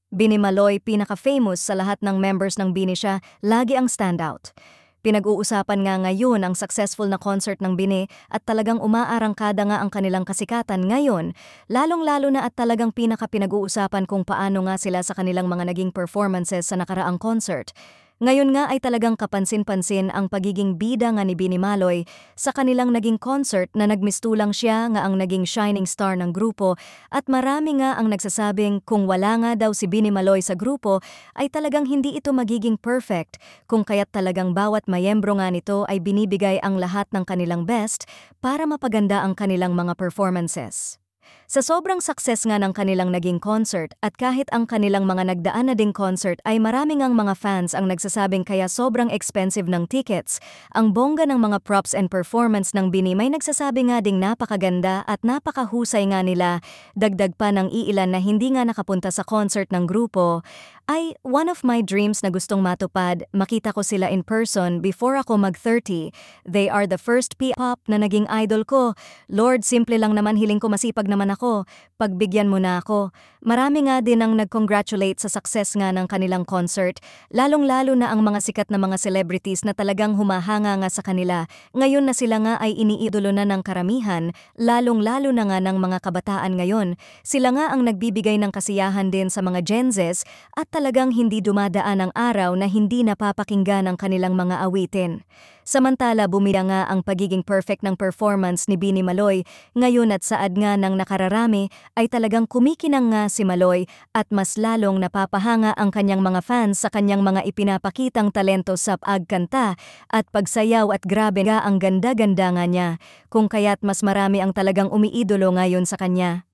Bini Maloy pinaka-famous sa lahat ng members ng Bini siya, lagi ang standout. Pinag-uusapan nga ngayon ang successful na concert ng Bini at talagang umaarangkada nga ang kanilang kasikatan ngayon, lalong-lalo na at talagang pinaka-pinag-uusapan kung paano nga sila sa kanilang mga naging performances sa nakaraang concert. Ngayon nga ay talagang kapansin-pansin ang pagiging bida nga ni Bini Maloy sa kanilang naging concert na nagmistulang siya nga ang naging shining star ng grupo at marami nga ang nagsasabing kung wala nga daw si Bini Maloy sa grupo ay talagang hindi ito magiging perfect kung kaya't talagang bawat mayembro nga nito ay binibigay ang lahat ng kanilang best para mapaganda ang kanilang mga performances. Sa sobrang success nga ng kanilang naging concert at kahit ang kanilang mga nagdaan na ding concert ay maraming ang mga fans ang nagsasabing kaya sobrang expensive ng tickets, ang bongga ng mga props and performance ng Bini may nagsasabi nga ding napakaganda at napakahusay nga nila, dagdag pa ng iilan na hindi nga nakapunta sa concert ng grupo, ay one of my dreams na gustong matupad, makita ko sila in person before ako mag-30. They are the first P-pop na naging idol ko. Lord, simple lang naman hiling ko masipag naman ako. Pagbigyan mo na ako. Marami nga din ang nag-congratulate sa success nga ng kanilang concert, lalong-lalo na ang mga sikat na mga celebrities na talagang humahanga nga sa kanila. Ngayon na sila nga ay iniidolo na ng karamihan, lalong-lalo na nga ng mga kabataan ngayon. Sila nga ang nagbibigay ng kasiyahan din sa mga Gen Zs at talagang hindi dumadaan ang araw na hindi napapakinggan ang kanilang mga awitin. Samantala bumida nga ang pagiging perfect ng performance ni Bini Maloy, ngayon at saad nga ng nakararami ay talagang kumikinang nga si Maloy at mas lalong napapahanga ang kanyang mga fans sa kanyang mga ipinapakitang talento sa pagkanta at pagsayaw at grabe nga ang ganda-ganda nga niya, kung kaya't mas marami ang talagang umiidolo ngayon sa kanya.